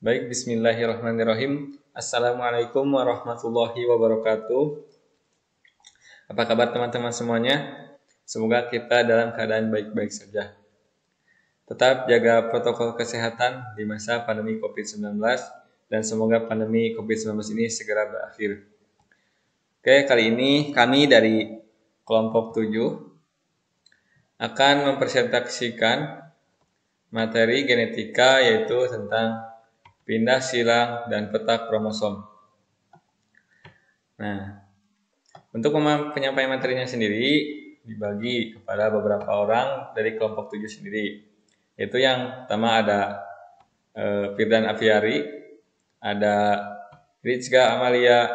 Baik, bismillahirrahmanirrahim. Assalamualaikum warahmatullahi wabarakatuh. Apa kabar teman-teman semuanya? Semoga kita dalam keadaan baik-baik saja. Tetap jaga protokol kesehatan di masa pandemi COVID-19 dan semoga pandemi COVID-19 ini segera berakhir. Oke, kali ini kami dari kelompok 7 akan mempresentasikan materi genetika yaitu tentang pindah silang dan peta kromosom. Nah, untuk penyampaian materinya sendiri dibagi kepada beberapa orang dari kelompok 7 sendiri. Yaitu yang pertama ada Firdan Afiari, ada Rizka Amalia,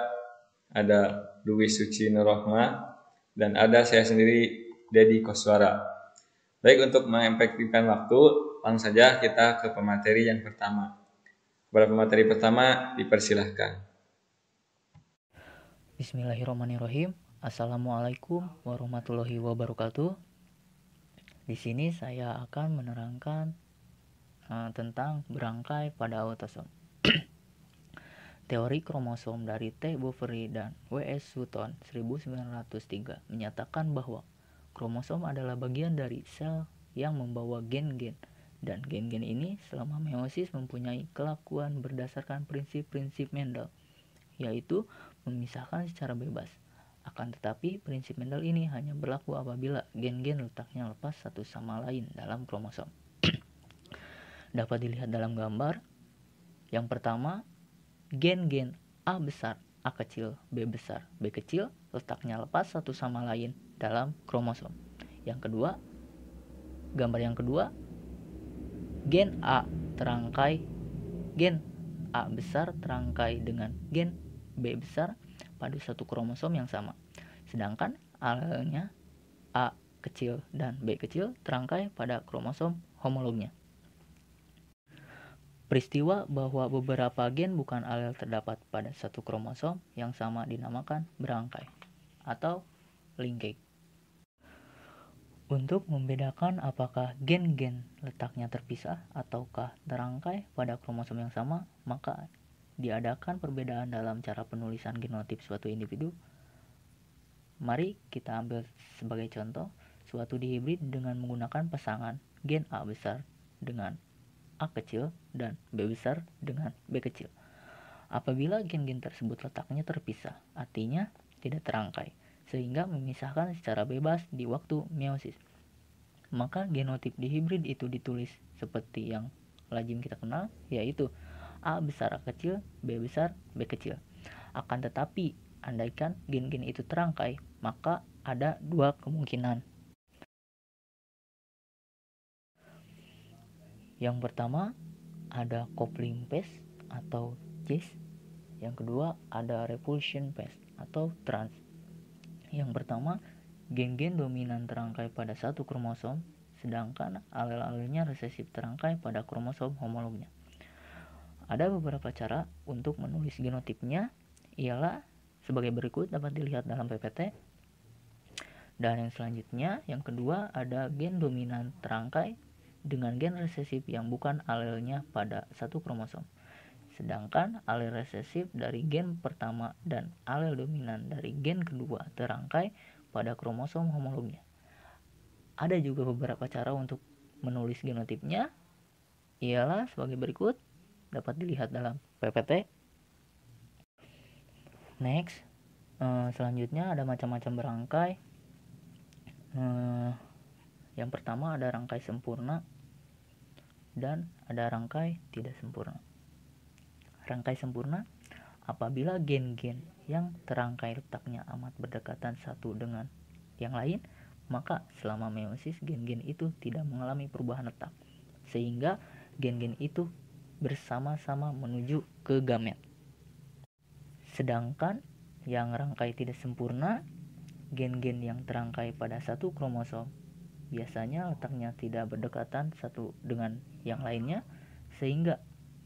ada Dwi Suci Nurrohma, dan ada saya sendiri Dedi Koswara. Baik, untuk mengefektifkan waktu, langsung saja kita ke pemateri yang pertama. Kepada pemateri pertama dipersilahkan. Bismillahirrahmanirrahim. Assalamualaikum warahmatullahi wabarakatuh. Di sini saya akan menerangkan tentang berangkai pada autosom. Teori kromosom dari T. Boveri dan W. S. Sutton 1903 menyatakan bahwa kromosom adalah bagian dari sel yang membawa gen-gen, dan gen-gen ini selama meiosis mempunyai kelakuan berdasarkan prinsip-prinsip Mendel, yaitu memisahkan secara bebas. Akan tetapi, prinsip Mendel ini hanya berlaku apabila gen-gen letaknya lepas satu sama lain dalam kromosom. Dapat dilihat dalam gambar. Yang pertama, gen-gen A besar, A kecil, B besar, B kecil letaknya lepas satu sama lain dalam kromosom. Yang kedua, gambar yang kedua, gen A terangkai, gen A besar terangkai dengan gen B besar pada satu kromosom yang sama. Sedangkan alelnya A kecil dan B kecil terangkai pada kromosom homolognya. Peristiwa bahwa beberapa gen bukan alel terdapat pada satu kromosom yang sama dinamakan berangkai atau linkage. Untuk membedakan apakah gen-gen letaknya terpisah ataukah terangkai pada kromosom yang sama, maka diadakan perbedaan dalam cara penulisan genotip suatu individu. Mari kita ambil sebagai contoh suatu dihibrid dengan menggunakan pasangan gen A besar dengan A kecil dan B besar dengan B kecil. Apabila gen-gen tersebut letaknya terpisah, artinya tidak terangkai, sehingga memisahkan secara bebas di waktu meiosis, maka genotip dihibrid itu ditulis seperti yang lazim kita kenal, yaitu A besar A kecil, B besar B kecil. Akan tetapi, andaikan gen-gen itu terangkai, maka ada dua kemungkinan. Yang pertama, ada coupling phase atau cis. Yang kedua, ada repulsion phase atau trans. Yang pertama, gen-gen dominan terangkai pada satu kromosom, sedangkan alel-alelnya resesif terangkai pada kromosom homolognya. Ada beberapa cara untuk menulis genotipnya, ialah sebagai berikut, dapat dilihat dalam PPT. Dan yang selanjutnya, yang kedua, ada gen dominan terangkai dengan gen resesif yang bukan alelnya pada satu kromosom. Sedangkan alel resesif dari gen pertama dan alel dominan dari gen kedua terangkai pada kromosom homolognya. Ada juga beberapa cara untuk menulis genotipnya, ialah sebagai berikut, dapat dilihat dalam PPT. Next, selanjutnya ada macam-macam berangkai. Yang pertama ada rangkai sempurna dan ada rangkai tidak sempurna. Rangkai sempurna apabila gen-gen yang terangkai letaknya amat berdekatan satu dengan yang lain, maka selama meiosis gen-gen itu tidak mengalami perubahan letak, sehingga gen-gen itu bersama-sama menuju ke gamet. Sedangkan yang rangkai tidak sempurna, gen-gen yang terangkai pada satu kromosom biasanya letaknya tidak berdekatan satu dengan yang lainnya, sehingga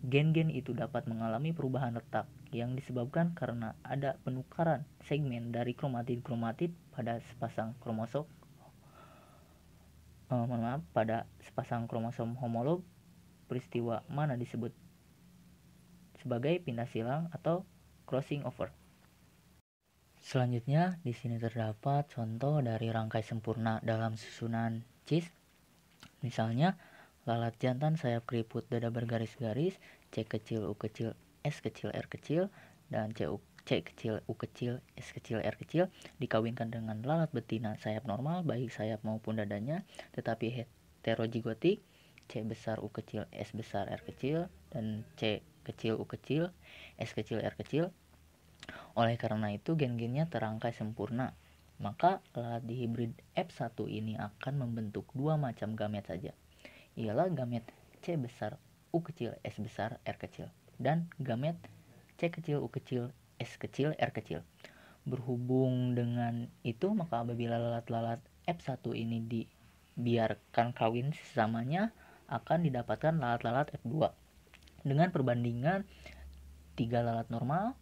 gen-gen itu dapat mengalami perubahan letak yang disebabkan karena ada penukaran segmen dari kromatid-kromatid pada sepasang kromosom pada sepasang kromosom homolog. Peristiwa mana disebut sebagai pindah silang atau crossing over. Selanjutnya, di sini terdapat contoh dari rangkai sempurna dalam susunan CIS. Misalnya, lalat jantan sayap keriput dada bergaris-garis, C kecil, U kecil, S kecil, R kecil, dan C kecil, U kecil, S kecil, R kecil dikawinkan dengan lalat betina sayap normal baik sayap maupun dadanya, tetapi heterozigotik, C besar, U kecil, S besar, R kecil, dan C kecil, U kecil, S kecil, R kecil. Oleh karena itu, gen-gennya terangkai sempurna. Maka lalat di hibrid F1 ini akan membentuk dua macam gamet saja, ialah gamet C besar, U kecil, S besar, R kecil, dan gamet C kecil, U kecil, S kecil, R kecil. Berhubung dengan itu, maka apabila lalat-lalat F1 ini dibiarkan kawin sesamanya, akan didapatkan lalat-lalat F2 dengan perbandingan 3 lalat normal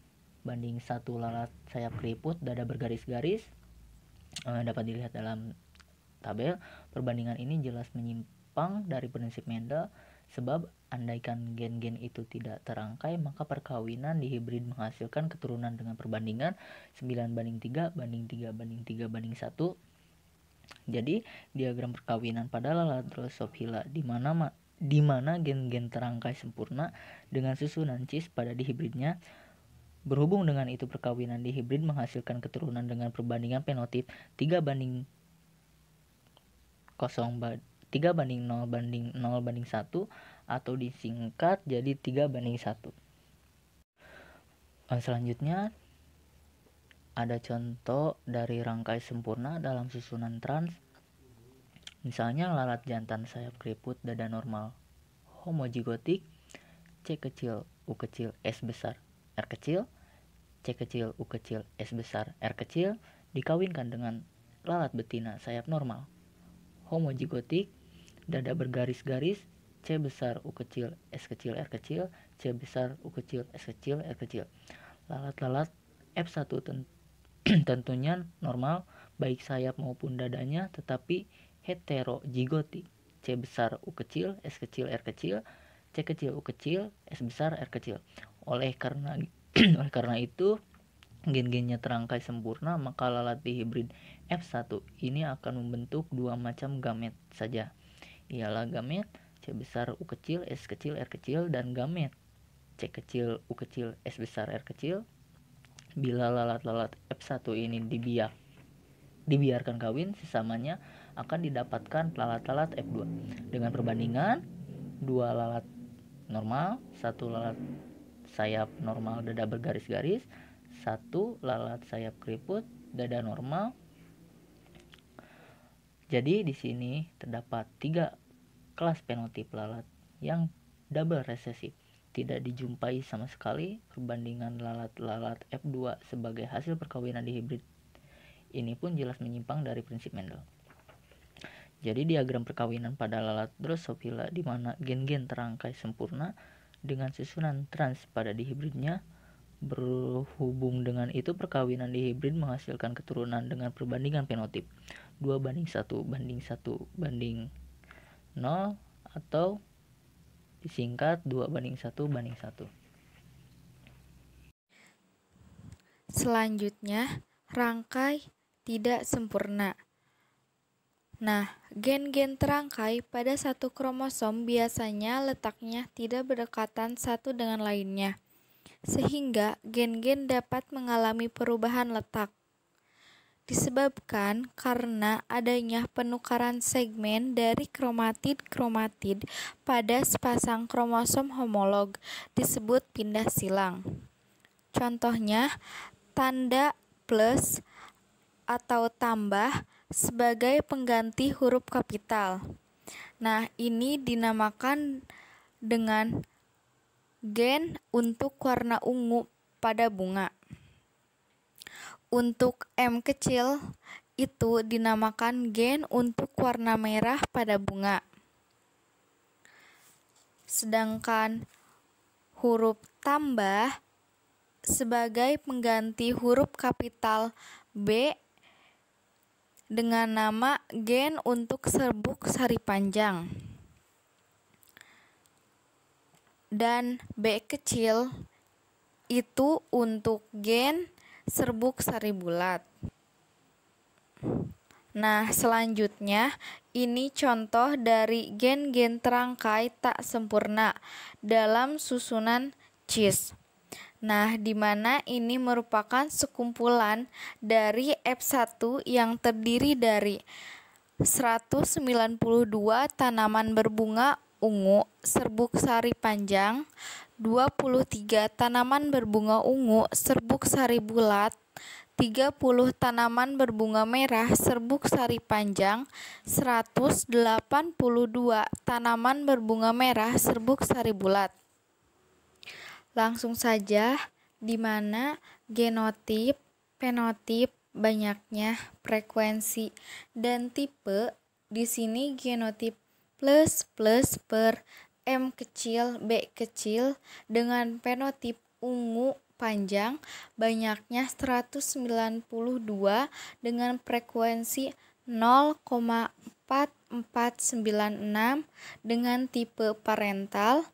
banding 1 lalat sayap keriput dada bergaris-garis. Dapat dilihat dalam tabel. Perbandingan ini jelas menyimpang dari prinsip Mendel, sebab andaikan gen-gen itu tidak terangkai, maka perkawinan di hibrid menghasilkan keturunan dengan perbandingan 9:3 banding 3:3 banding 1. Jadi, diagram perkawinan pada lalat Drosophila di mana gen-gen terangkai sempurna dengan susunan CIS pada dihibridnya. Berhubung dengan itu, perkawinan di hibrid menghasilkan keturunan dengan perbandingan fenotip 3:0 banding 0 banding 0 banding 1, atau disingkat jadi 3:1. Selanjutnya ada contoh dari rangkai sempurna dalam susunan trans. Misalnya lalat jantan sayap keriput dada normal homozigotik, C kecil, U kecil, S besar, R kecil, C kecil, U kecil, S besar, R kecil dikawinkan dengan lalat betina sayap normal homozigotik, dada bergaris-garis, C besar, U kecil, S kecil, R kecil, C besar, U kecil, S kecil, R kecil. Lalat-lalat F1 tentunya normal baik sayap maupun dadanya, tetapi heterozigotik, C besar, U kecil, S kecil, R kecil, C kecil, U kecil, S besar, R kecil. Oleh karena itu, gen-gennya terangkai sempurna, maka lalat di hibrid F1 ini akan membentuk dua macam gamet saja, ialah gamet C besar, U kecil, S kecil, R kecil, dan gamet C kecil, U kecil, S besar, R kecil. Bila lalat-lalat F1 ini dibiarkan kawin sesamanya, akan didapatkan lalat-lalat F2 dengan perbandingan 2 lalat normal, 1 lalat sayap normal dada bergaris-garis, 1 lalat sayap keriput dada normal. Jadi di sini terdapat 3 kelas fenotip lalat yang double resesif. Tidak dijumpai sama sekali perbandingan lalat-lalat F2 sebagai hasil perkawinan di hibrid. Ini pun jelas menyimpang dari prinsip Mendel. Jadi diagram perkawinan pada lalat Drosophila di mana gen-gen terangkai sempurna dengan susunan trans pada dihibridnya. Berhubung dengan itu, perkawinan di hibrid menghasilkan keturunan dengan perbandingan fenotip 2:1 banding 1 banding 0, atau disingkat 2:1 banding 1. Selanjutnya, rangkai tidak sempurna. Nah, gen-gen terangkai pada satu kromosom biasanya letaknya tidak berdekatan satu dengan lainnya, sehingga gen-gen dapat mengalami perubahan letak. Disebabkan karena adanya penukaran segmen dari kromatid pada sepasang kromosom homolog disebut pindah silang. Contohnya, tanda plus atau tambah sebagai pengganti huruf kapital. Nah, ini dinamakan dengan gen untuk warna ungu pada bunga. Untuk M kecil itu dinamakan gen untuk warna merah pada bunga. Sedangkan huruf tambah sebagai pengganti huruf kapital B dengan nama gen untuk serbuk sari panjang. Dan B kecil itu untuk gen serbuk sari bulat. Nah, selanjutnya ini contoh dari gen-gen terangkai tak sempurna dalam susunan cis. Nah, di mana ini merupakan sekumpulan dari F1 yang terdiri dari 192 tanaman berbunga ungu serbuk sari panjang, 23 tanaman berbunga ungu serbuk sari bulat, 30 tanaman berbunga merah serbuk sari panjang, 182 tanaman berbunga merah serbuk sari bulat. Langsung saja, di mana genotip, fenotip, banyaknya, frekuensi, dan tipe. Di sini genotip plus per M kecil B kecil dengan fenotip ungu panjang banyaknya 192 dengan frekuensi 0,4496 dengan tipe parental.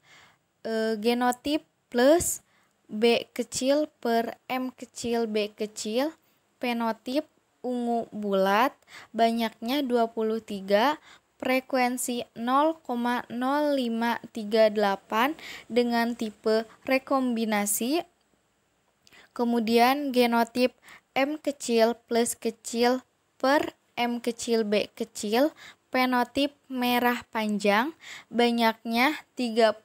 Genotip plus B kecil per M kecil B kecil, fenotip ungu bulat, banyaknya 23, frekuensi 0,0538 dengan tipe rekombinasi. Kemudian genotip M kecil plus kecil per M kecil B kecil, fenotip merah panjang, banyaknya 30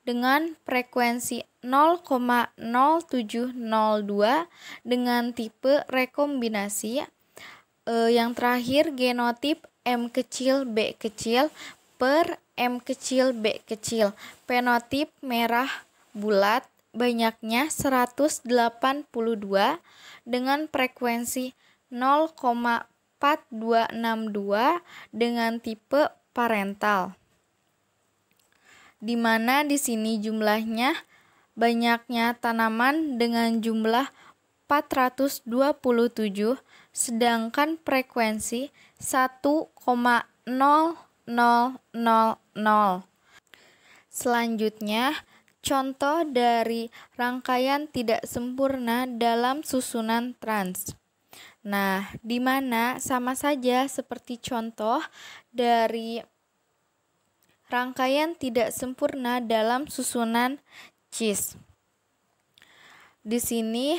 dengan frekuensi 0,0702 dengan tipe rekombinasi. Yang terakhir genotip M kecil B kecil per M kecil B kecil, fenotip merah bulat, banyaknya 182 dengan frekuensi 0,4262 dengan tipe parental. Di mana di sini jumlahnya banyaknya tanaman dengan jumlah 427, sedangkan frekuensi 1,0000. Selanjutnya, contoh dari rangkaian tidak sempurna dalam susunan trans. Nah, di mana sama saja seperti contoh dari rangkaian tidak sempurna dalam susunan cis. Di sini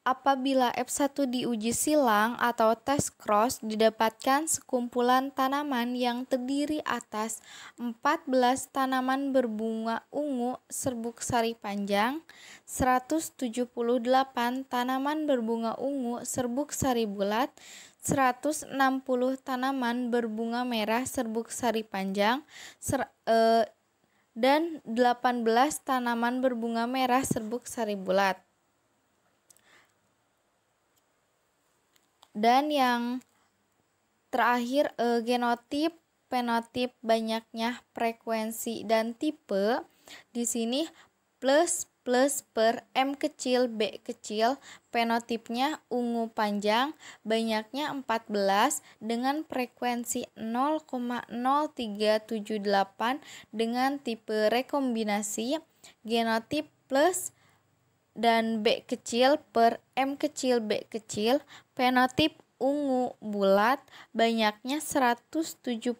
apabila F1 diuji silang atau tes cross didapatkan sekumpulan tanaman yang terdiri atas 14 tanaman berbunga ungu serbuk sari panjang, 178 tanaman berbunga ungu serbuk sari bulat, 160 tanaman berbunga merah serbuk sari panjang, dan 18 tanaman berbunga merah serbuk sari bulat. Dan yang terakhir genotip, fenotip, banyaknya, frekuensi, dan tipe. Di sini plus per M kecil B kecil, fenotipnya ungu panjang, banyaknya 14 dengan frekuensi 0,0378 dengan tipe rekombinasi. Genotip plus dan B kecil per M kecil B kecil, fenotip ungu bulat, banyaknya 178,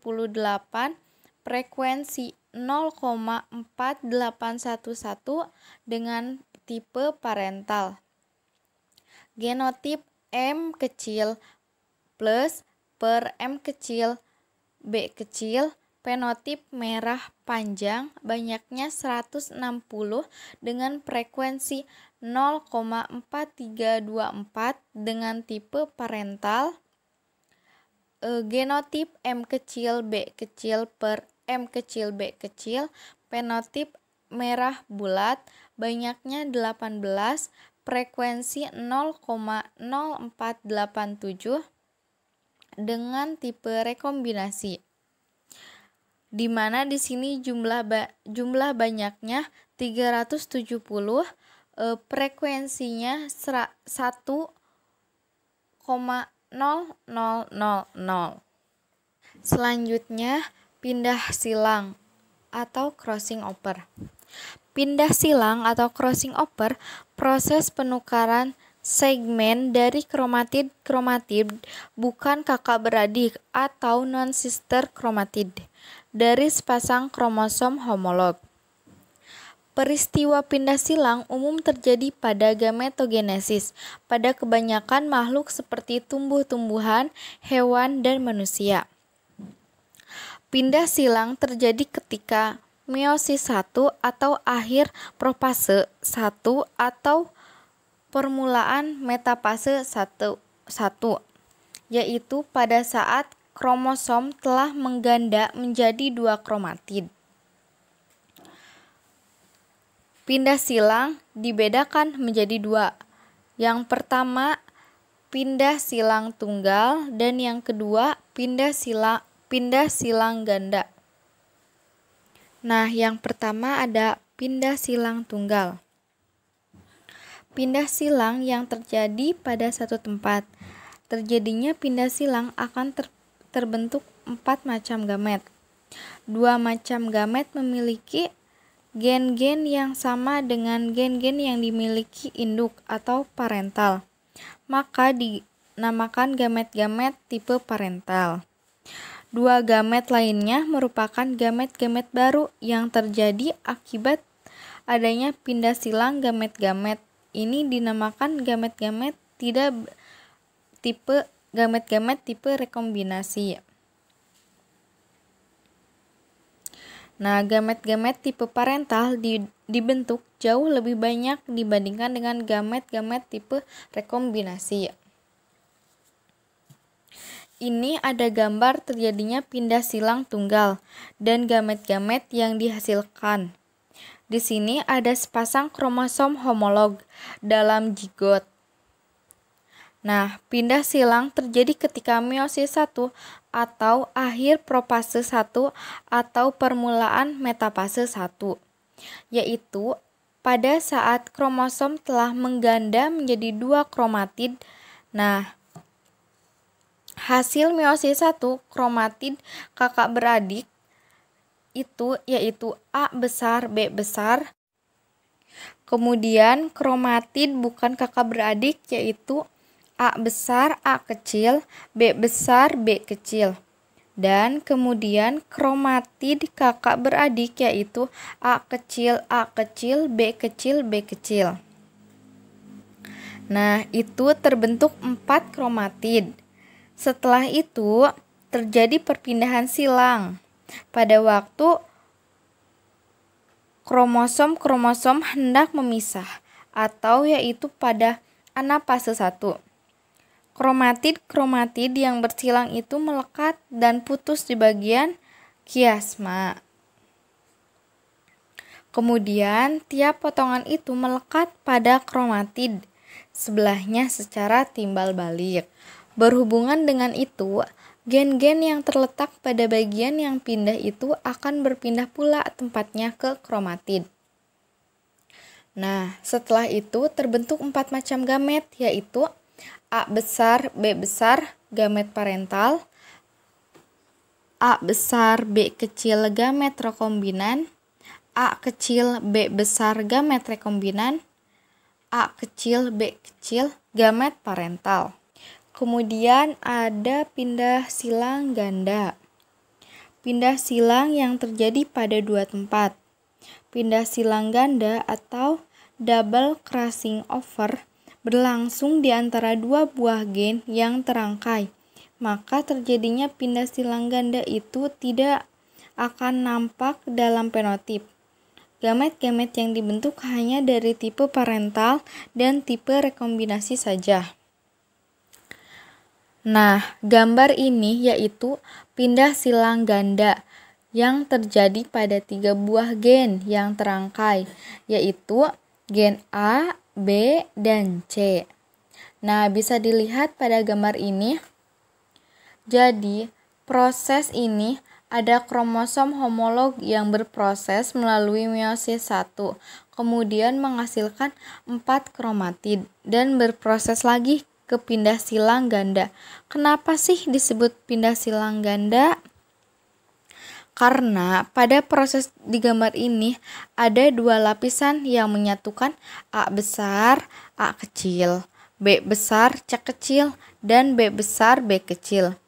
frekuensi 0,4811 dengan tipe parental. Genotip M kecil plus per M kecil B kecil, fenotip merah panjang, banyaknya 160 dengan frekuensi 0,4324 dengan tipe parental. Genotip M kecil B kecil per M kecil B kecil, fenotip merah bulat, banyaknya 18, frekuensi 0,0487 dengan tipe rekombinasi. Di mana di sini jumlah banyaknya 370, frekuensinya 1,0000. Selanjutnya pindah silang atau crossing over. Pindah silang atau crossing over, proses penukaran segmen dari kromatid bukan kakak beradik atau non-sister kromatid dari sepasang kromosom homolog. Peristiwa pindah silang umum terjadi pada gametogenesis pada kebanyakan makhluk seperti tumbuh-tumbuhan, hewan, dan manusia. Pindah silang terjadi ketika meiosis 1 atau akhir profase 1 atau permulaan metafase 1, yaitu pada saat kromosom telah mengganda menjadi 2 kromatid. Pindah silang dibedakan menjadi 2. Yang pertama, pindah silang tunggal, dan yang kedua, pindah silang ganda. Nah, yang pertama ada pindah silang tunggal. Pindah silang yang terjadi pada satu tempat. Terjadinya pindah silang akan terbentuk 4 macam gamet. 2 macam gamet memiliki gen-gen yang sama dengan gen-gen yang dimiliki induk atau parental. Maka dinamakan gamet-gamet tipe parental. 2 gamet lainnya merupakan gamet-gamet baru yang terjadi akibat adanya pindah silang gamet-gamet. Ini dinamakan gamet-gamet tipe rekombinasi. Nah, gamet-gamet tipe parental dibentuk jauh lebih banyak dibandingkan dengan gamet-gamet tipe rekombinasi. Ini ada gambar terjadinya pindah silang tunggal dan gamet-gamet yang dihasilkan. Di sini ada sepasang kromosom homolog dalam zigot. Nah, pindah silang terjadi ketika meiosis 1 atau akhir profase 1 atau permulaan metafase 1, yaitu pada saat kromosom telah mengganda menjadi 2 kromatid. Nah, hasil meiosis 1 kromatid kakak beradik itu yaitu A besar B besar. Kemudian kromatid bukan kakak beradik yaitu A besar A kecil, B besar B kecil. Dan kemudian kromatid kakak beradik yaitu A kecil B kecil B kecil. Nah, itu terbentuk 4 kromatid. Setelah itu terjadi perpindahan silang pada waktu kromosom hendak memisah atau yaitu pada anafase 1. Kromatid yang bersilang itu melekat dan putus di bagian kiasma. Kemudian tiap potongan itu melekat pada kromatid sebelahnya secara timbal balik. Berhubungan dengan itu, gen-gen yang terletak pada bagian yang pindah itu akan berpindah pula tempatnya ke kromatid. Nah, setelah itu terbentuk 4 macam gamet, yaitu A besar B besar gamet parental, A besar B kecil gamet rekombinan, A kecil B besar gamet rekombinan, A kecil B kecil gamet parental. Kemudian ada pindah silang ganda. Pindah silang yang terjadi pada 2 tempat. Pindah silang ganda atau double crossing over berlangsung di antara 2 buah gen yang terangkai. Maka terjadinya pindah silang ganda itu tidak akan nampak dalam fenotip. Gamet-gamet yang dibentuk hanya dari tipe parental dan tipe rekombinasi saja. Nah, gambar ini yaitu pindah silang ganda yang terjadi pada 3 buah gen yang terangkai, yaitu gen A, B, dan C. Nah, bisa dilihat pada gambar ini. Jadi, proses ini ada kromosom homolog yang berproses melalui meiosis 1, kemudian menghasilkan 4 kromatid dan berproses lagi ke pindah silang ganda. Kenapa sih disebut pindah silang ganda? Karena pada proses di gambar ini ada dua lapisan yang menyatukan A besar, A kecil, B besar, C kecil, dan B besar, B kecil.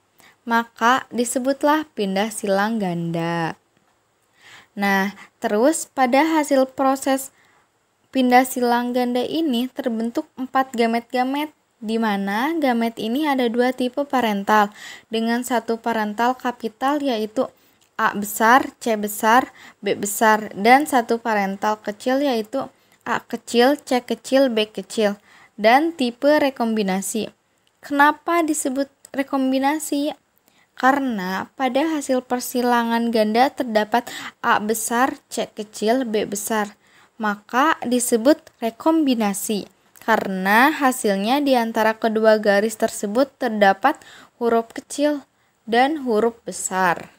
Maka disebutlah pindah silang ganda. Nah, terus pada hasil proses pindah silang ganda ini terbentuk 4 gamet-gamet, di mana gamet ini ada 2 tipe parental dengan satu parental kapital yaitu A besar, C besar, B besar, dan satu parental kecil yaitu A kecil, C kecil, B kecil, dan tipe rekombinasi. Kenapa disebut rekombinasi? Karena pada hasil persilangan ganda terdapat A besar, C kecil, B besar, maka disebut rekombinasi. Karena hasilnya di antara kedua garis tersebut terdapat huruf kecil dan huruf besar.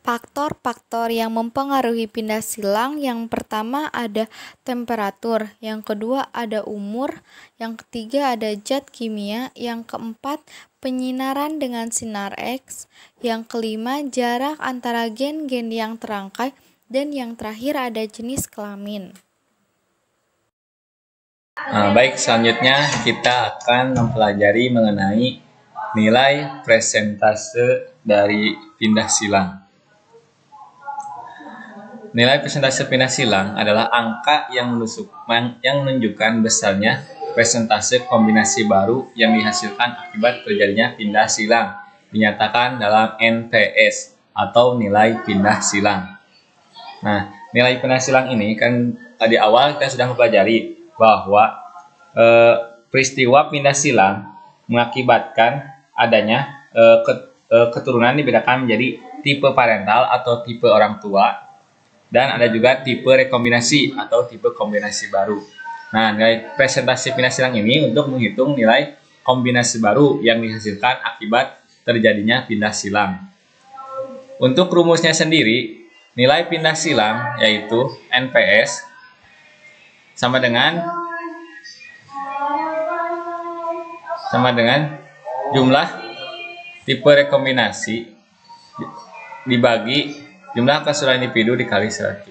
Faktor-faktor yang mempengaruhi pindah silang yang pertama ada temperatur, yang kedua ada umur, yang ketiga ada zat kimia, yang keempat penyinaran dengan sinar X, yang kelima jarak antara gen-gen yang terangkai, dan yang terakhir ada jenis kelamin. Baik, selanjutnya kita akan mempelajari mengenai nilai presentase dari pindah silang. Nilai persentase pindah silang adalah angka yang menunjukkan besarnya persentase kombinasi baru yang dihasilkan akibat terjadinya pindah silang, dinyatakan dalam NPS atau nilai pindah silang. Nah, nilai pindah silang ini kan di awal kita sudah mempelajari bahwa peristiwa pindah silang mengakibatkan adanya keturunan dibedakan menjadi tipe parental atau tipe orang tua, dan ada juga tipe rekombinasi atau tipe kombinasi baru. Nah, nilai presentasi pindah silang ini untuk menghitung nilai kombinasi baru yang dihasilkan akibat terjadinya pindah silang. Untuk rumusnya sendiri, nilai pindah silang yaitu NPS sama dengan jumlah tipe rekombinasi dibagi jumlah keseluruhan individu dikali 100.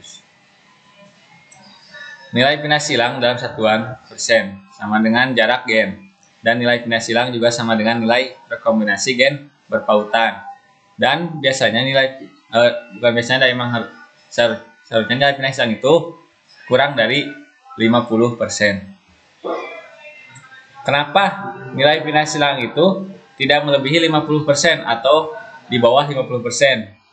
Nilai pindah silang dalam satuan persen sama dengan jarak gen. Dan nilai pindah silang juga sama dengan nilai rekombinasi gen berpautan. Dan biasanya seharusnya nilai pindah silang itu kurang dari 50%. Kenapa nilai pindah silang itu tidak melebihi 50% atau di bawah 50%?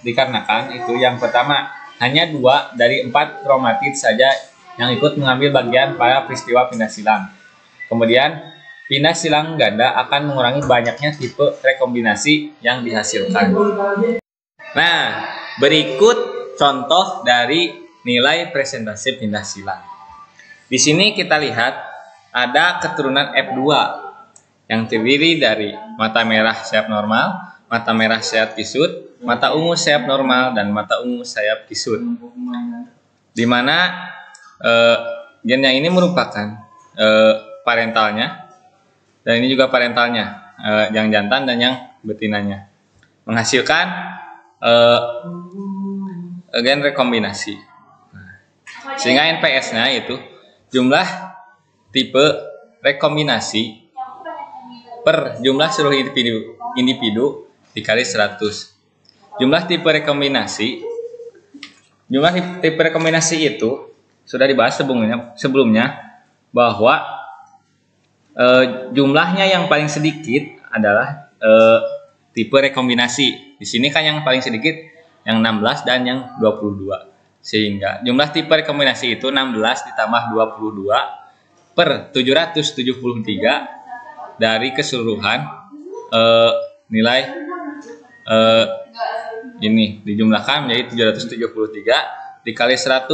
Dikarenakan itu yang pertama, hanya 2 dari 4 kromatid saja yang ikut mengambil bagian pada peristiwa pindah silang. Kemudian pindah silang ganda akan mengurangi banyaknya tipe rekombinasi yang dihasilkan. Nah, berikut contoh dari nilai presentase pindah silang. Di sini kita lihat ada keturunan F2 yang terdiri dari mata merah sayap normal, mata merah sayap kisut, mata ungu sayap normal, dan mata ungu sayap kisut. Di mana gennya ini merupakan parentalnya, dan ini juga parentalnya, yang jantan dan yang betinanya, menghasilkan gen rekombinasi. Sehingga NPS-nya itu jumlah tipe rekombinasi per jumlah seluruh individu dikali 100. Jumlah tipe rekombinasi itu sudah dibahas sebelumnya bahwa jumlahnya yang paling sedikit adalah tipe rekombinasi. Di sini kan yang paling sedikit yang 16 dan yang 22. Sehingga jumlah tipe rekombinasi itu 16 ditambah 22 per 773 dari keseluruhan nilai ini dijumlahkan menjadi 773 dikali 100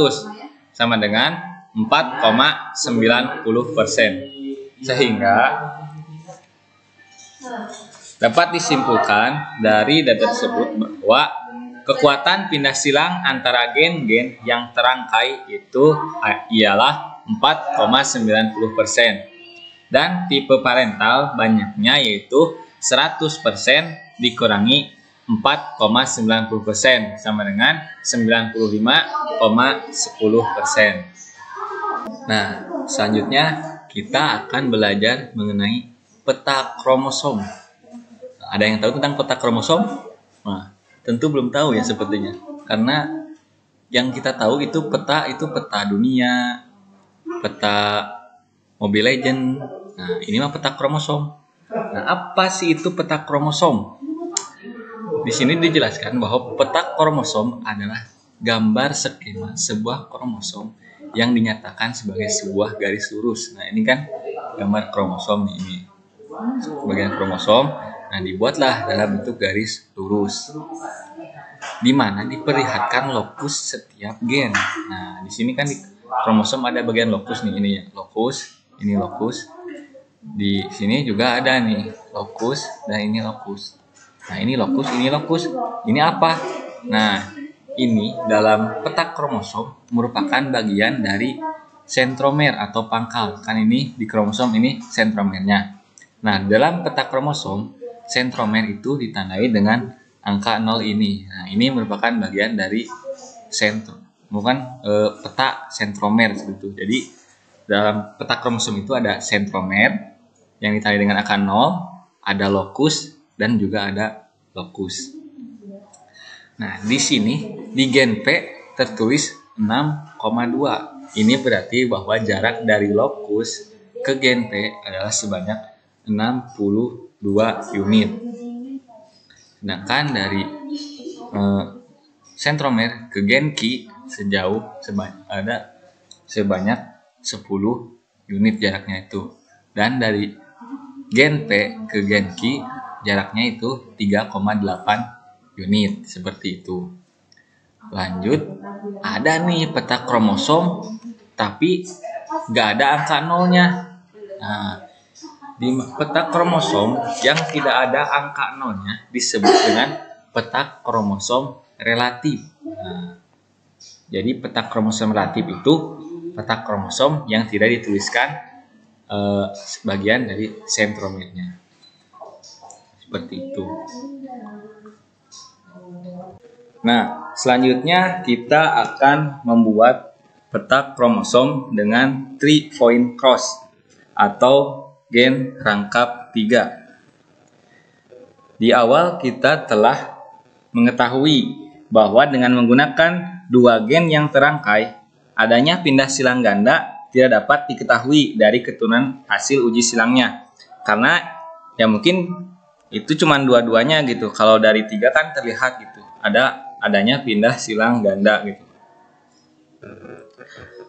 sama dengan 4,90%. Sehingga dapat disimpulkan dari data tersebut bahwa kekuatan pindah silang antara gen-gen yang terangkai itu ialah 4,90%. Dan tipe parental banyaknya yaitu 100% dikurangi 4,90% sama dengan 95,10%. Nah, selanjutnya kita akan belajar mengenai peta kromosom. Ada yang tahu tentang peta kromosom? Nah, tentu belum tahu ya sepertinya. Karena yang kita tahu itu peta dunia, peta Mobile Legend. Nah, ini mah peta kromosom. Nah, apa sih itu peta kromosom? Di sini dijelaskan bahwa peta kromosom adalah gambar skema sebuah kromosom yang dinyatakan sebagai sebuah garis lurus. Nah, ini kan gambar kromosom nih, ini. Bagian kromosom, nah dibuatlah dalam bentuk garis lurus. Di mana diperlihatkan lokus setiap gen. Nah, di sini kan di kromosom ada bagian lokus nih, ini ya, lokus, ini lokus. Di sini juga ada nih lokus dan ini lokus. Nah, ini lokus, ini lokus. Ini apa? Nah, ini dalam peta kromosom merupakan bagian dari sentromer atau pangkal. Kan ini di kromosom ini sentromernya. Nah, dalam peta kromosom sentromer itu ditandai dengan angka 0 ini. Nah, ini merupakan bagian dari peta sentromer gitu. Jadi dalam peta kromosom itu ada sentromer yang ditandai dengan angka 0, ada lokus dan juga ada lokus. Nah, di sini di gen P tertulis 6,2. Ini berarti bahwa jarak dari lokus ke gen P adalah sebanyak 62 unit. Sedangkan dari sentromer ke gen Q sebanyak 10 unit jaraknya itu. Dan dari gen P ke gen Q jaraknya itu 3,8 unit, seperti itu. Lanjut, ada nih peta kromosom tapi nggak ada angka nolnya. Nah, di peta kromosom yang tidak ada angka nolnya disebut dengan peta kromosom relatif. Nah, jadi peta kromosom relatif itu peta kromosom yang tidak dituliskan sebagian dari sentromernya. Seperti itu. Nah, selanjutnya kita akan membuat peta kromosom dengan 3-point cross atau gen rangkap 3. Di awal kita telah mengetahui bahwa dengan menggunakan dua gen yang terangkai, adanya pindah silang ganda tidak dapat diketahui dari keturunan hasil uji silangnya. Karena ya mungkin itu cuma dua-duanya gitu. Kalau dari 3 kan terlihat gitu. Adanya pindah silang ganda gitu.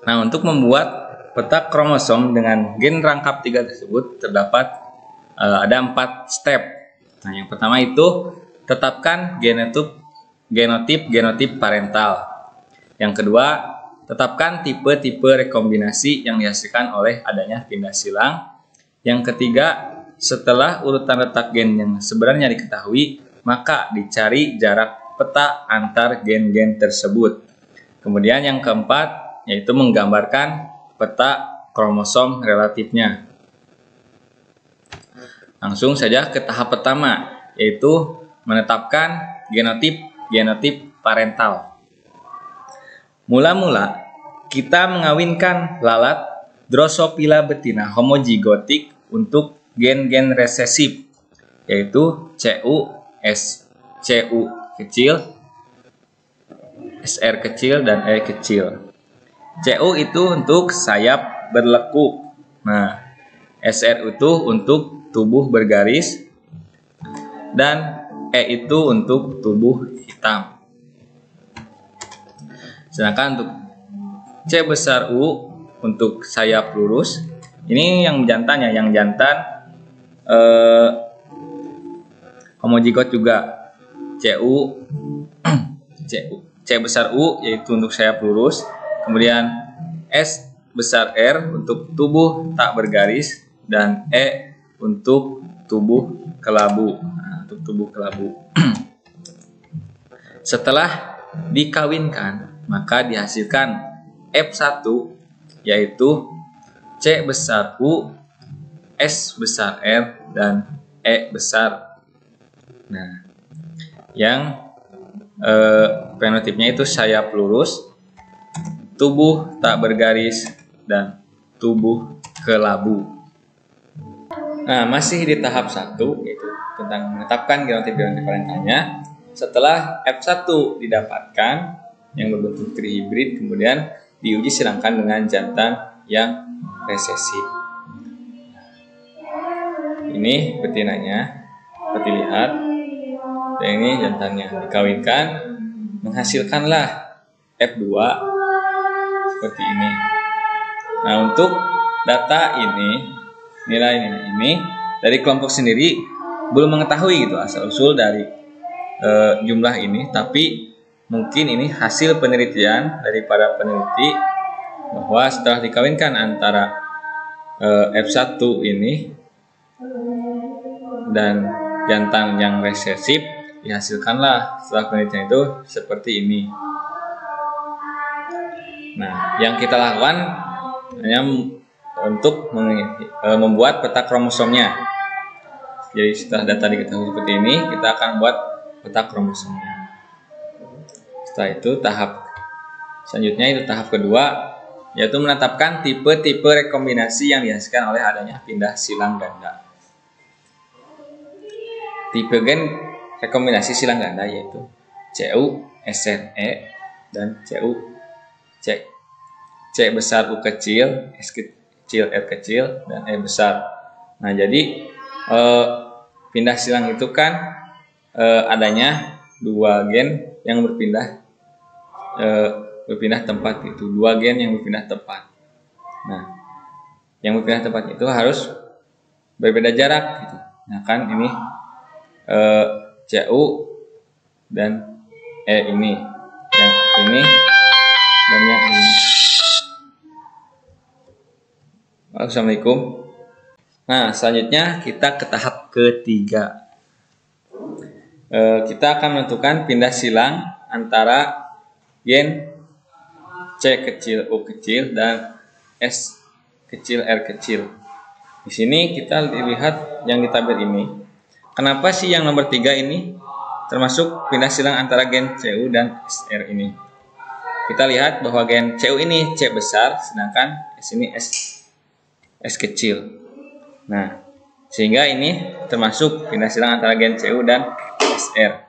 Nah, untuk membuat peta kromosom dengan gen rangkap 3 tersebut terdapat ada 4 step. Nah, yang pertama itu tetapkan genotip parental. Yang kedua, tetapkan tipe-tipe rekombinasi yang dihasilkan oleh adanya pindah silang. Yang ketiga, setelah urutan letak gen yang sebenarnya diketahui, maka dicari jarak peta antar gen-gen tersebut. Kemudian yang keempat, yaitu menggambarkan peta kromosom relatifnya. Langsung saja ke tahap pertama, yaitu menetapkan genotip parental. Mula-mula kita mengawinkan lalat Drosophila betina homozigotik untuk gen-gen resesif, yaitu CU kecil, SR kecil, dan E kecil. CU itu untuk sayap berlekuk. Nah, SR itu untuk tubuh bergaris, dan E itu untuk tubuh hitam. Sedangkan untuk C besar U untuk sayap lurus. Ini yang jantan ya, yang jantan homozigot juga. C besar U yaitu untuk sayap lurus. Kemudian S besar R untuk tubuh tak bergaris, dan E untuk tubuh kelabu. Nah, untuk tubuh kelabu. Setelah dikawinkan, maka dihasilkan F1 yaitu C besar U, S besar R, dan E besar. Nah, yang fenotipnya itu sayap lurus, tubuh tak bergaris, dan tubuh kelabu. Nah, masih di tahap 1, yaitu tentang menetapkan genotip-genotip parentalnya. Setelah F1 didapatkan yang berbentuk trihibrid, kemudian diuji silangkan dengan jantan yang resesif. Ini betinanya, seperti lihat. Dan ini jantannya dikawinkan, menghasilkanlah F2 seperti ini. Nah, untuk data ini, nilai-nilai ini dari kelompok sendiri belum mengetahui gitu asal-usul dari jumlah ini, tapi mungkin ini hasil penelitian dari para peneliti bahwa setelah dikawinkan antara F1 ini dan jantan yang resesif, dihasilkanlah setelah penelitian itu seperti ini. Nah, yang kita lakukan hanya untuk membuat peta kromosomnya. Jadi setelah data diketahui seperti ini, kita akan buat peta kromosomnya. Setelah itu tahap selanjutnya itu tahap kedua, yaitu menetapkan tipe-tipe rekombinasi yang dihasilkan oleh adanya pindah silang ganda. Tipe gen rekombinasi silang ganda yaitu CU, SNE, dan CU, C besar U kecil, S kecil, R kecil, dan E besar. Nah, jadi pindah silang itu kan adanya dua gen yang berpindah tempat, itu dua gen yang berpindah tempat. Nah, yang berpindah tempat itu harus berbeda jarak gitu. Nah, kan ini CU dan E ini, yang ini dan yang ini. Assalamualaikum. Nah, selanjutnya kita ke tahap ketiga. Kita akan menentukan pindah silang antara gen C kecil U kecil dan S kecil R kecil. Di sini kita lihat yang ditabel ini. Kenapa sih yang nomor 3 ini termasuk pindah silang antara gen CU dan SR ini? Kita lihat bahwa gen CU ini C besar, sedangkan S ini S kecil. Nah, sehingga ini termasuk pindah silang antara gen CU dan SR.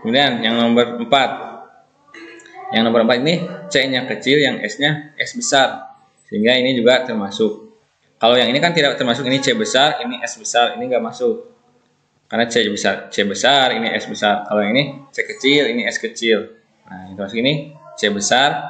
Kemudian yang nomor 4. Yang nomor 4 ini C-nya kecil, yang S-nya S besar. Sehingga ini juga termasuk. Kalau yang ini kan tidak termasuk, ini C besar, ini S besar, ini enggak masuk. Karena C besar, ini S besar. Kalau ini C kecil, ini S kecil. Nah, ini termasuk ini C besar,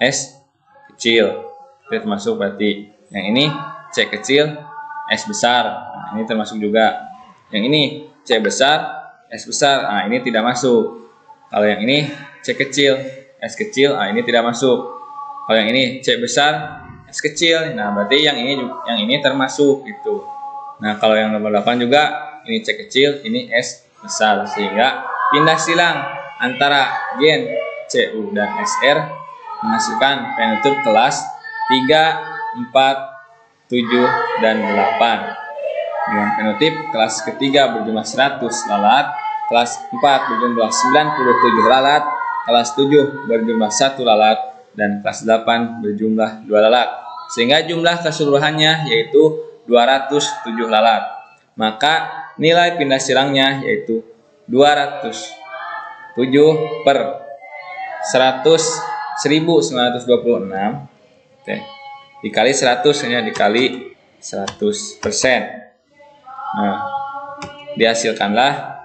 S kecil. Itu termasuk berarti. Yang ini C kecil, S besar. Nah, ini termasuk juga. Yang ini C besar, S besar. Nah, ini tidak masuk. Kalau yang ini C kecil, S kecil. Nah, ini tidak masuk. Kalau yang ini C besar, S kecil. Nah, berarti yang ini termasuk itu. Nah, kalau yang nomor 8 juga ini C kecil, ini S besar. Sehingga pindah silang antara gen CU dan SR menghasilkan fenotip kelas 3, 4, 7, dan 8. Dengan fenotip kelas ketiga berjumlah 100 lalat, kelas 4 berjumlah 97 lalat, kelas 7 berjumlah 1 lalat, dan kelas 8 berjumlah 2 lalat. Sehingga jumlah keseluruhannya yaitu 207 lalat. Maka nilai pindah silangnya yaitu 207 per 1926 dikali 100, hanya dikali 100%. Nah, dihasilkanlah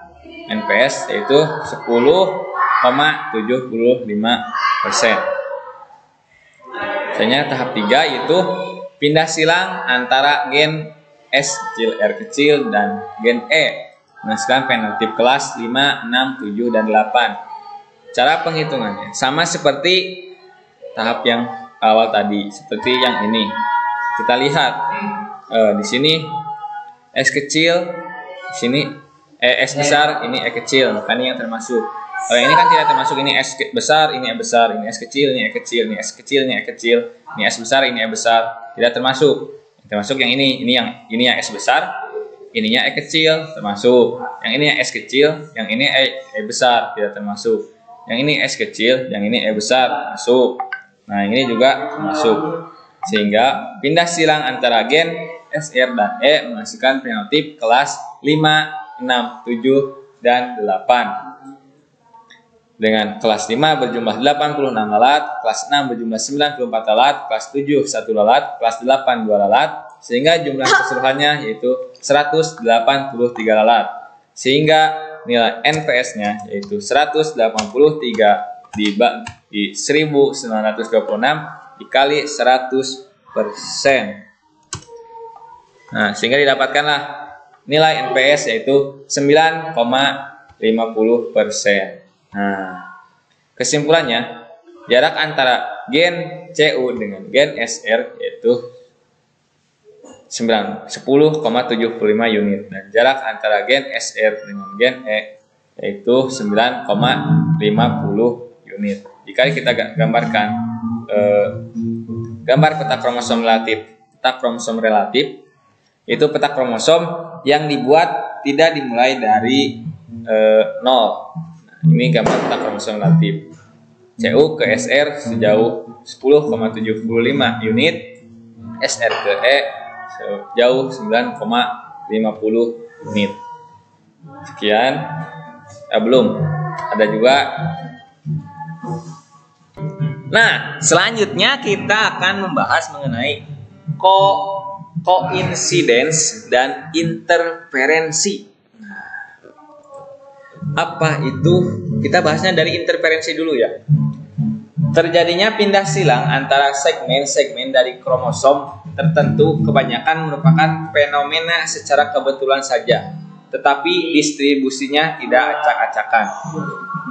NPS yaitu 10,75%. Misalnya tahap 3 yaitu pindah silang antara gen S kecil R kecil dan gen E menghasilkan fenotip kelas 5, 6, 7, dan 8. Cara penghitungannya sama seperti tahap yang awal tadi, seperti yang ini. Kita lihat di sini S kecil, di sini S besar, ini E kecil, maka ini yang termasuk. Kalau ini kan tidak termasuk, ini S besar, ini E besar, ini S kecil, ini E kecil, ini S kecil, ini E kecil, ini S besar, ini E besar, tidak termasuk. Termasuk yang ini yang S besar, ininya E kecil termasuk, yang ini S kecil, yang ini E besar tidak termasuk, yang ini S kecil, yang ini E besar masuk. Nah ini juga termasuk, sehingga pindah silang antara gen SR dan E menghasilkan fenotip kelas 5, 6, 7, dan 8. Dengan kelas 5 berjumlah 86 lalat, kelas 6 berjumlah 94 lalat, kelas 7 1 lalat, kelas 8 2 lalat, sehingga jumlah keseluruhannya yaitu 183 lalat. Sehingga nilai NPS-nya yaitu 183 di 1926 dikali 100%. Nah, sehingga didapatkanlah nilai NPS yaitu 9,50%. Nah, kesimpulannya, jarak antara gen CU dengan gen SR yaitu 10,75 unit, dan jarak antara gen SR dengan gen E yaitu 9,50 unit. Jika kita gambarkan gambar peta kromosom relatif, itu peta kromosom yang dibuat tidak dimulai dari 0. Ini gambar peta kromosom relatif. CU ke SR sejauh 10,75 unit, SR ke E sejauh 9,50 unit. Sekian. Belum. Ada juga. Nah, selanjutnya kita akan membahas mengenai koinsidens dan interferensi. Apa itu? Kita bahasnya dari interferensi dulu ya. Terjadinya pindah silang antara segmen-segmen dari kromosom tertentu kebanyakan merupakan fenomena secara kebetulan saja, tetapi distribusinya tidak acak-acakan.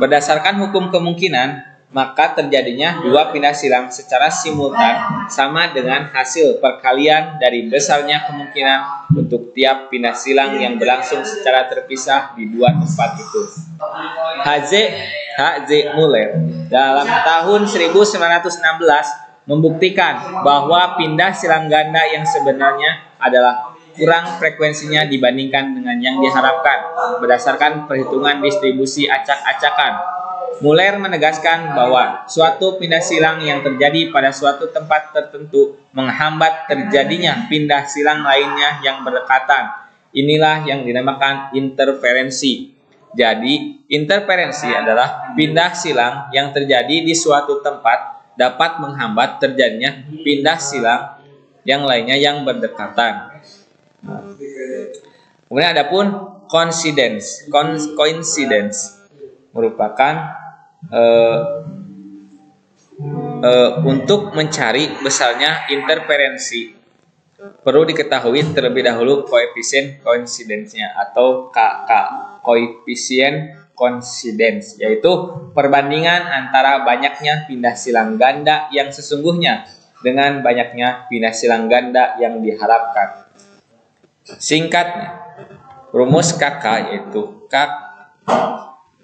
Berdasarkan hukum kemungkinan, maka terjadinya dua pindah silang secara simultan sama dengan hasil perkalian dari besarnya kemungkinan untuk tiap pindah silang yang berlangsung secara terpisah di dua tempat itu. H.Z. Muller dalam tahun 1916 membuktikan bahwa pindah silang ganda yang sebenarnya adalah kurang frekuensinya dibandingkan dengan yang diharapkan berdasarkan perhitungan distribusi acak-acakan. Muller menegaskan bahwa suatu pindah silang yang terjadi pada suatu tempat tertentu menghambat terjadinya pindah silang lainnya yang berdekatan. Inilah yang dinamakan interferensi. Jadi, interferensi adalah pindah silang yang terjadi di suatu tempat dapat menghambat terjadinya pindah silang yang lainnya yang berdekatan. Kemudian adapun coincidence merupakan untuk mencari besarnya interferensi perlu diketahui terlebih dahulu koefisien koinsidensinya atau KK, koefisien koinsidens, yaitu perbandingan antara banyaknya pindah silang ganda yang sesungguhnya dengan banyaknya pindah silang ganda yang diharapkan. Singkatnya, rumus KK yaitu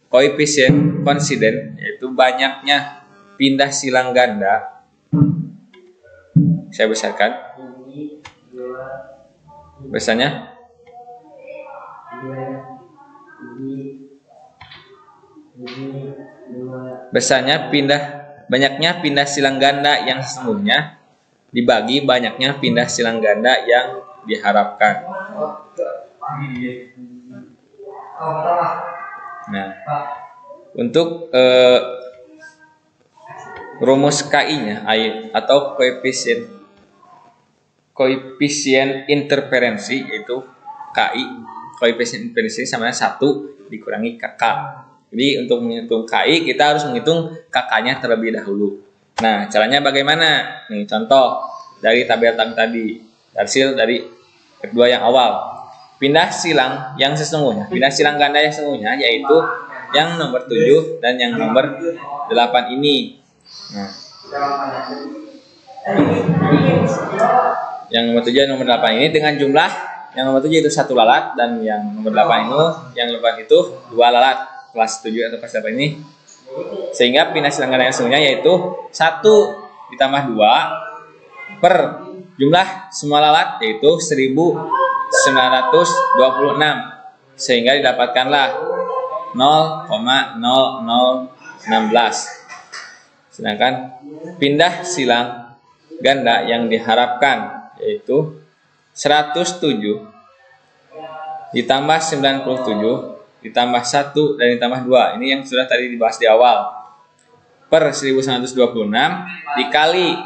koefisien koinsiden, yaitu banyaknya pindah silang ganda. Saya besarkan. Besarnya banyaknya pindah silang ganda yang sesungguhnya dibagi banyaknya pindah silang ganda yang diharapkan. Nah, untuk rumus KI-nya atau koefisien interferensi, yaitu KI, koefisien interferensi sama 1 dikurangi KK. Jadi untuk menghitung KI kita harus menghitung KK-nya terlebih dahulu. Nah, caranya bagaimana? Nih contoh dari tabel tadi, hasil dari kedua yang awal. Pindah silang yang sesungguhnya, pindah silang ganda yang sesungguhnya yaitu yang nomor 7 dan yang nomor 8 ini. Nah, yang nomor 7 dan nomor 8 ini dengan jumlah yang nomor 7 itu 1 lalat dan yang nomor 8 itu 2 lalat, kelas 7 atau kelas 8 ini. Sehingga pindah silang ganda yang sesungguhnya yaitu 1 ditambah 2 per jumlah semua lalat yaitu 1000 sehingga didapatkanlah 0,0016. Sedangkan pindah silang ganda yang diharapkan yaitu 107 ditambah 97 ditambah 1 dan ditambah 2. Ini yang sudah tadi dibahas di awal. Per 1926 dikali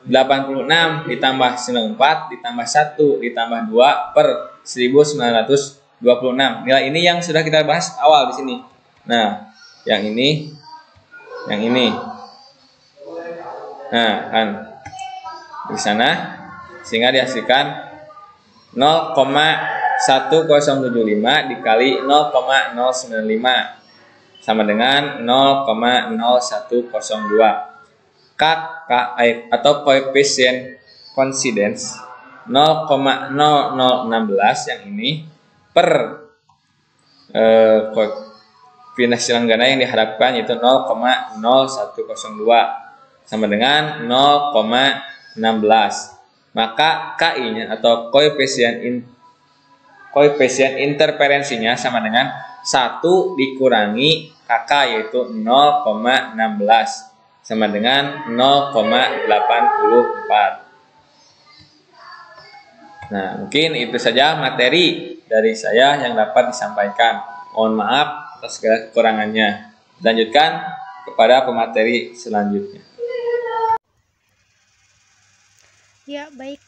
86 ditambah 94 ditambah 1 ditambah 2 per 1926. Nilai ini yang sudah kita bahas awal di sini. Nah, yang ini. Nah, kan di sana sehingga dihasilkan 0,1075 dikali 0,095 sama dengan 0,0102. KKI atau koefisien coincidence 0,0016 yang ini per pindah silang ganda yang diharapkan yaitu 0,0102 sama dengan 0,16. Maka KI-nya atau koefisien interferensinya sama dengan 1 dikurangi KK yaitu 0,16 sama dengan 0,84. Nah, mungkin itu saja materi dari saya yang dapat disampaikan. Mohon maaf atas segala kekurangannya. Lanjutkan kepada pemateri selanjutnya. Ya, baik.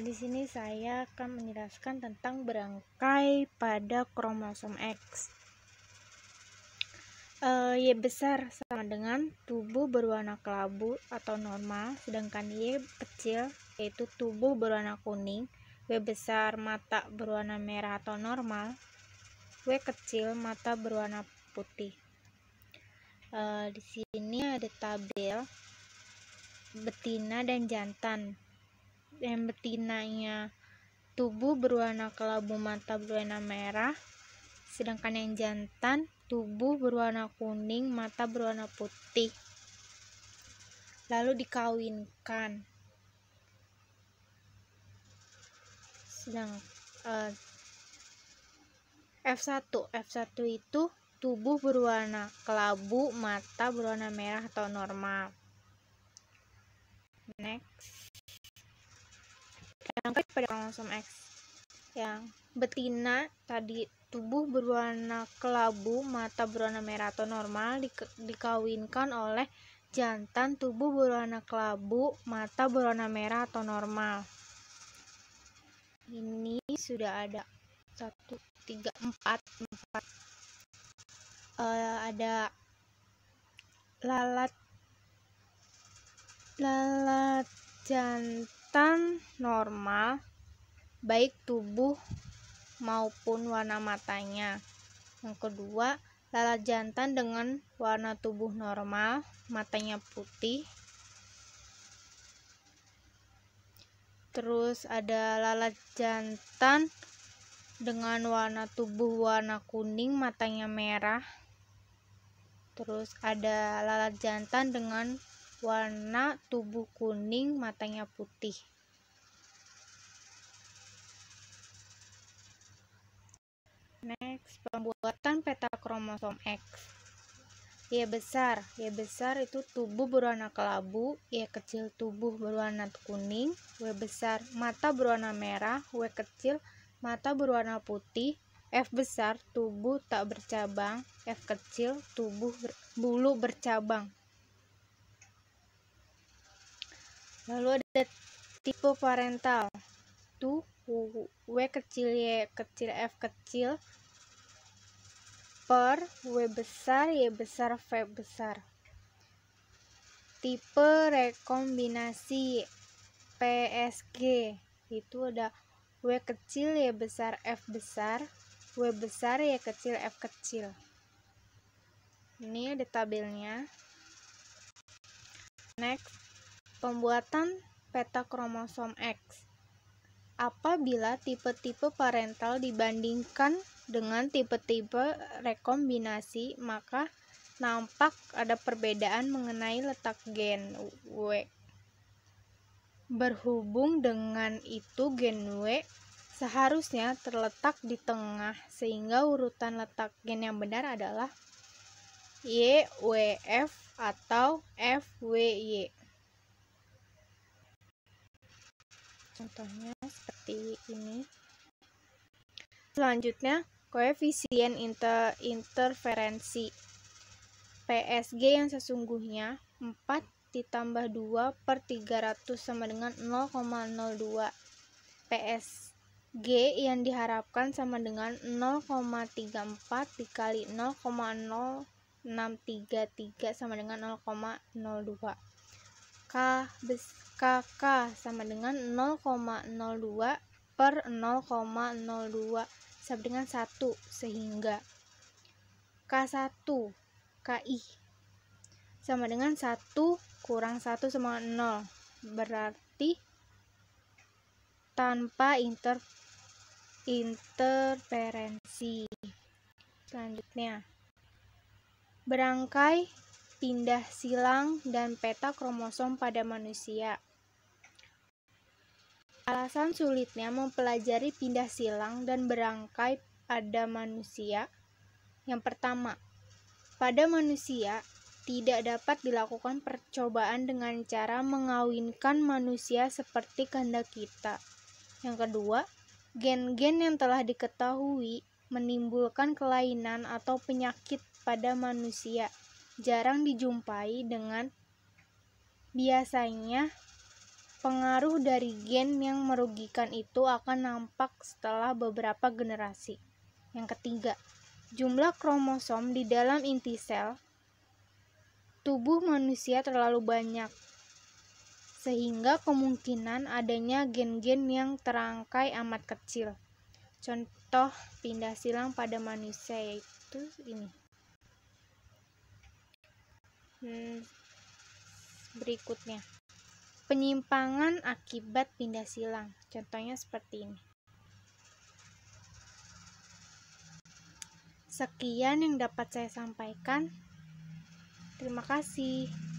Di sini saya akan menjelaskan tentang berangkai pada kromosom X. Y besar sama dengan tubuh berwarna kelabu atau normal, sedangkan Y kecil yaitu tubuh berwarna kuning. W besar mata berwarna merah atau normal. W kecil mata berwarna putih. Di sini ada tabel betina dan jantan. Yang betinanya tubuh berwarna kelabu mata berwarna merah, sedangkan yang jantan tubuh berwarna kuning mata berwarna putih, lalu dikawinkan. F1 itu tubuh berwarna kelabu mata berwarna merah atau normal. Next, berangkai pada kromosom X. Yang betina tadi tubuh berwarna kelabu mata berwarna merah atau normal dikawinkan oleh jantan tubuh berwarna kelabu mata berwarna merah atau normal. Ini sudah ada 1, 3, 4. Ada lalat jantan normal baik tubuh maupun warna matanya. Yang kedua, lalat jantan dengan warna tubuh normal, matanya putih. Terus ada lalat jantan dengan warna tubuh warna kuning, matanya merah. Terus ada lalat jantan dengan warna tubuh kuning, matanya putih. Next, pembuatan peta kromosom X. Y besar itu tubuh berwarna kelabu, Y kecil tubuh berwarna kuning, W besar mata berwarna merah, W kecil mata berwarna putih, F besar tubuh tak bercabang, F kecil tubuh bulu bercabang. Lalu ada tipe parental. Tuh W kecil Y kecil F kecil per W besar Y besar V besar. Tipe rekombinasi PSG itu ada W kecil Y besar F besar, W besar Y kecil F kecil. Ini ada tabelnya. Next, pembuatan peta kromosom X. Apabila tipe-tipe parental dibandingkan dengan tipe-tipe rekombinasi, maka nampak ada perbedaan mengenai letak gen W. Berhubung dengan itu gen W seharusnya terletak di tengah, sehingga urutan letak gen yang benar adalah YWF atau FWY. Contohnya seperti ini. Selanjutnya, koefisien interferensi PSG yang sesungguhnya 4 ditambah 2 per 300 sama dengan 0,02. PSG yang diharapkan sama dengan 0,34 dikali 0,0633 sama dengan 0,02. KK sama dengan 0,02 per 0,02 sama dengan 1, sehingga K1 KI sama dengan 1 kurang 1 sama 0, berarti tanpa interferensi. Selanjutnya, berangkai pindah silang dan peta kromosom pada manusia. Alasan sulitnya mempelajari pindah silang dan berangkai pada manusia. Yang pertama, pada manusia tidak dapat dilakukan percobaan dengan cara mengawinkan manusia seperti kehendak kita. Yang kedua, gen-gen yang telah diketahui menimbulkan kelainan atau penyakit pada manusia jarang dijumpai, dengan biasanya pengaruh dari gen yang merugikan itu akan nampak setelah beberapa generasi. Yang ketiga, jumlah kromosom di dalam inti sel tubuh manusia terlalu banyak, sehingga kemungkinan adanya gen-gen yang terangkai amat kecil. Contoh pindah silang pada manusia yaitu ini. Berikutnya, penyimpangan akibat pindah silang. Contohnya seperti ini. Sekian yang dapat saya sampaikan. Terima kasih.